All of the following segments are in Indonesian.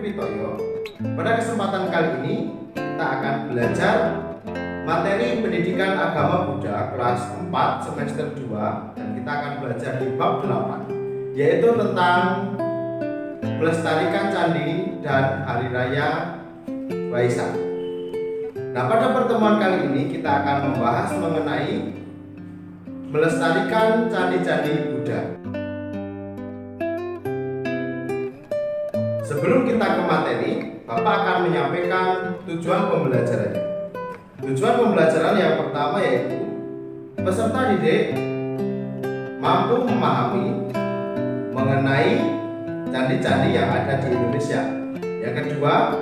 Pritoyo. Pada kesempatan kali ini kita akan belajar materi pendidikan agama Buddha kelas 4 semester 2, dan kita akan belajar di bab 8, yaitu tentang melestarikan candi dan hari raya Waisak. Nah, pada pertemuan kali ini kita akan membahas mengenai melestarikan candi-candi Buddha. Sebelum kita ke materi, Bapak akan menyampaikan tujuan pembelajarannya. Tujuan pembelajaran yang pertama yaitu peserta didik mampu memahami mengenai candi-candi yang ada di Indonesia. Yang kedua,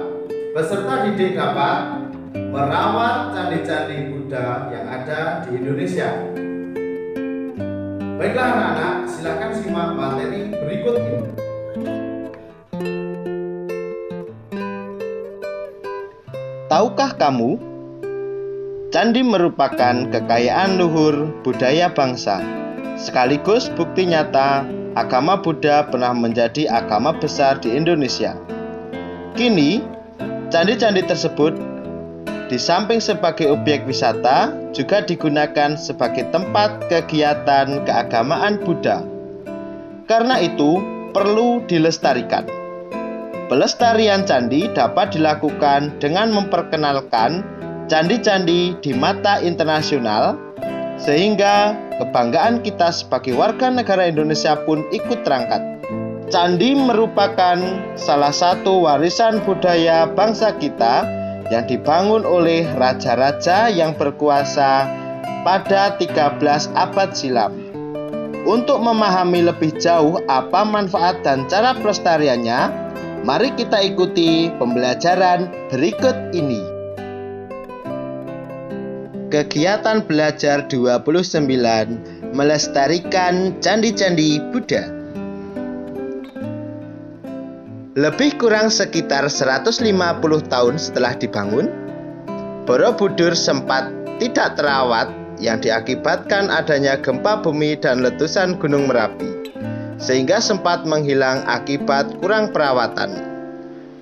peserta didik dapat merawat candi-candi Buddha yang ada di Indonesia. Baiklah anak-anak, silakan simak materi berikut ini. Tahukah kamu, candi merupakan kekayaan luhur budaya bangsa, sekaligus bukti nyata agama Buddha pernah menjadi agama besar di Indonesia. Kini, candi-candi tersebut di samping sebagai objek wisata juga digunakan sebagai tempat kegiatan keagamaan Buddha. Karena itu, perlu dilestarikan. Pelestarian candi dapat dilakukan dengan memperkenalkan candi-candi di mata internasional, sehingga kebanggaan kita sebagai warga negara Indonesia pun ikut terangkat. Candi merupakan salah satu warisan budaya bangsa kita yang dibangun oleh raja-raja yang berkuasa pada 13 abad silam. Untuk memahami lebih jauh apa manfaat dan cara pelestariannya, mari kita ikuti pembelajaran berikut ini. Kegiatan belajar 29, melestarikan candi-candi Buddha. Lebih kurang sekitar 150 tahun setelah dibangun, Borobudur sempat tidak terawat yang diakibatkan adanya gempa bumi dan letusan Gunung Merapi, sehingga sempat menghilang akibat kurang perawatan.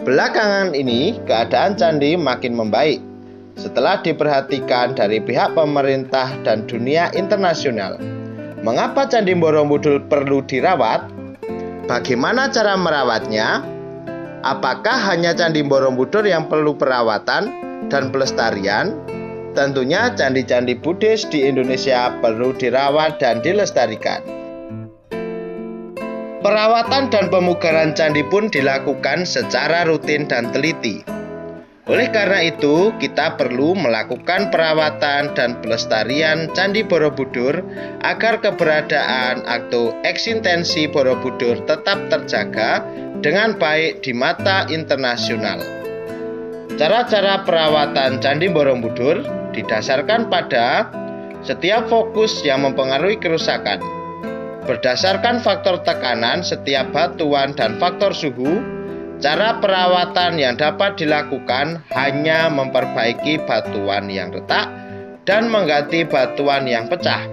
Belakangan ini keadaan candi makin membaik setelah diperhatikan dari pihak pemerintah dan dunia internasional. Mengapa Candi Borobudur perlu dirawat? Bagaimana cara merawatnya? Apakah hanya Candi Borobudur yang perlu perawatan dan pelestarian? Tentunya candi-candi Buddhis di Indonesia perlu dirawat dan dilestarikan. Perawatan dan pemugaran candi pun dilakukan secara rutin dan teliti. Oleh karena itu, kita perlu melakukan perawatan dan pelestarian Candi Borobudur agar keberadaan atau eksistensi Borobudur tetap terjaga dengan baik di mata internasional. Cara-cara perawatan Candi Borobudur didasarkan pada setiap fokus yang mempengaruhi kerusakan. Berdasarkan faktor tekanan setiap batuan dan faktor suhu, cara perawatan yang dapat dilakukan hanya memperbaiki batuan yang retak dan mengganti batuan yang pecah.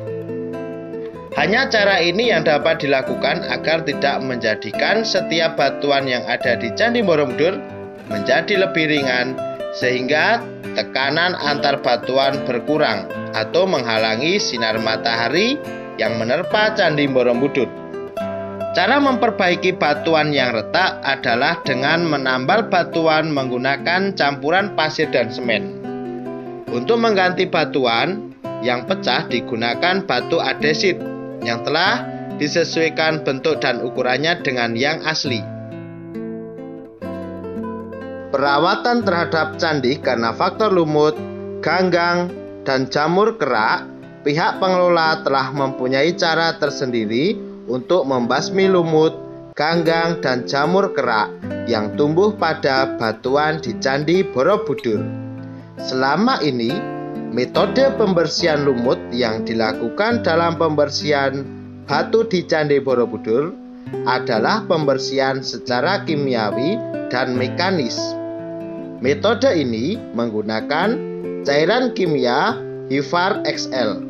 Hanya cara ini yang dapat dilakukan agar tidak menjadikan setiap batuan yang ada di Candi Borobudur menjadi lebih ringan, sehingga tekanan antar batuan berkurang atau menghalangi sinar matahari yang menerpa Candi Borobudur. Cara memperbaiki batuan yang retak adalah dengan menambal batuan menggunakan campuran pasir dan semen. Untuk mengganti batuan yang pecah digunakan batu adesit yang telah disesuaikan bentuk dan ukurannya dengan yang asli. Perawatan terhadap candi karena faktor lumut, ganggang, dan jamur kerak, pihak pengelola telah mempunyai cara tersendiri untuk membasmi lumut, ganggang, dan jamur kerak yang tumbuh pada batuan di Candi Borobudur. Selama ini, metode pembersihan lumut yang dilakukan dalam pembersihan batu di Candi Borobudur adalah pembersihan secara kimiawi dan mekanis. Metode ini menggunakan cairan kimia Hivar XL.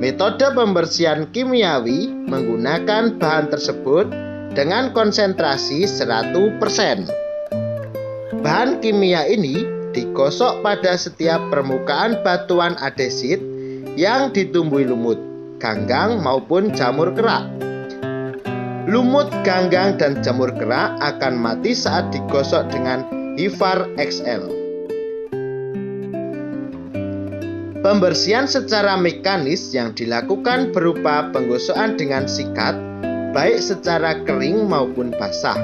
Metode pembersihan kimiawi menggunakan bahan tersebut dengan konsentrasi 100%. Bahan kimia ini digosok pada setiap permukaan batuan andesit yang ditumbuhi lumut, ganggang maupun jamur kerak. Lumut, ganggang, dan jamur kerak akan mati saat digosok dengan Hivar XL. Pembersihan secara mekanis yang dilakukan berupa penggosokan dengan sikat, baik secara kering maupun basah.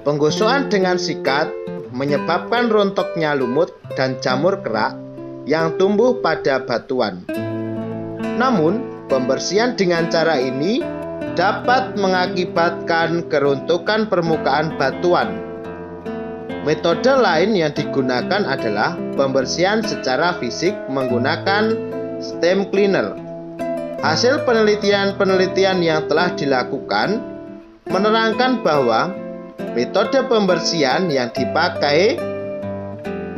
Penggosokan dengan sikat menyebabkan rontoknya lumut dan jamur kerak yang tumbuh pada batuan. Namun, pembersihan dengan cara ini dapat mengakibatkan keruntukan permukaan batuan. Metode lain yang digunakan adalah pembersihan secara fisik menggunakan stem cleaner. Hasil penelitian yang telah dilakukan menerangkan bahwa metode pembersihan yang dipakai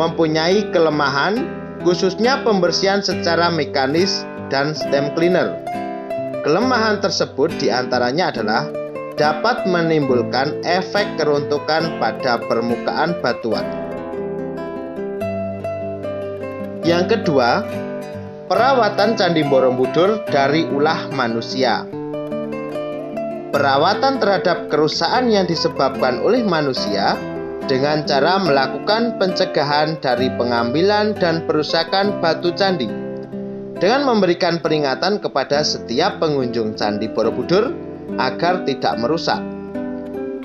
mempunyai kelemahan, khususnya pembersihan secara mekanis dan stem cleaner. Kelemahan tersebut diantaranya adalah dapat menimbulkan efek keruntukan pada permukaan batuan. Yang kedua, perawatan Candi Borobudur dari ulah manusia. Perawatan terhadap kerusakan yang disebabkan oleh manusia dengan cara melakukan pencegahan dari pengambilan dan perusakan batu candi, dengan memberikan peringatan kepada setiap pengunjung Candi Borobudur agar tidak merusak.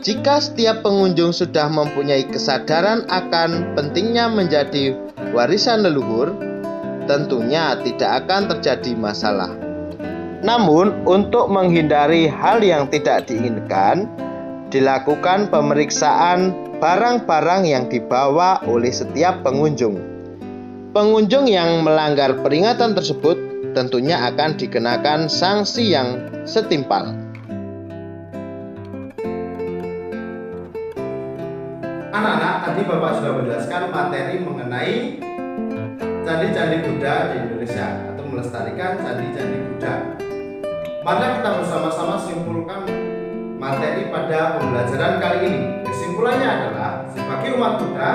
Jika setiap pengunjung sudah mempunyai kesadaran akan pentingnya menjadi warisan leluhur, tentunya tidak akan terjadi masalah. Namun, untuk menghindari hal yang tidak diinginkan, dilakukan pemeriksaan barang-barang yang dibawa oleh setiap pengunjung. Pengunjung yang melanggar peringatan tersebut tentunya akan dikenakan sanksi yang setimpal. Anak-anak, tadi Bapak sudah menjelaskan materi mengenai candi-candi Buddha di Indonesia atau melestarikan candi-candi Buddha. Mari kita bersama-sama simpulkan materi pada pembelajaran kali ini. Kesimpulannya adalah, sebagai umat Buddha,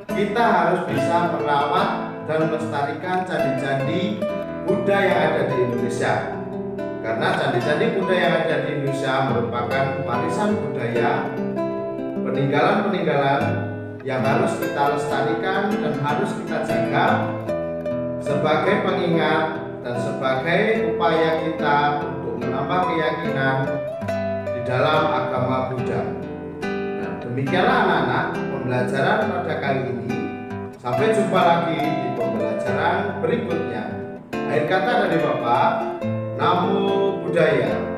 kita harus bisa merawat dan melestarikan candi-candi Buddha yang ada di Indonesia. Karena candi-candi Buddha yang ada di Indonesia merupakan warisan budaya, peninggalan-peninggalan yang harus kita lestarikan dan harus kita jaga sebagai pengingat dan sebagai upaya kita untuk menambah keyakinan di dalam agama Buddha. Nah, demikianlah anak-anak pembelajaran pada kali ini. Sampai jumpa lagi di pembelajaran berikutnya. Akhir kata dari Bapak, Namo Buddhaya.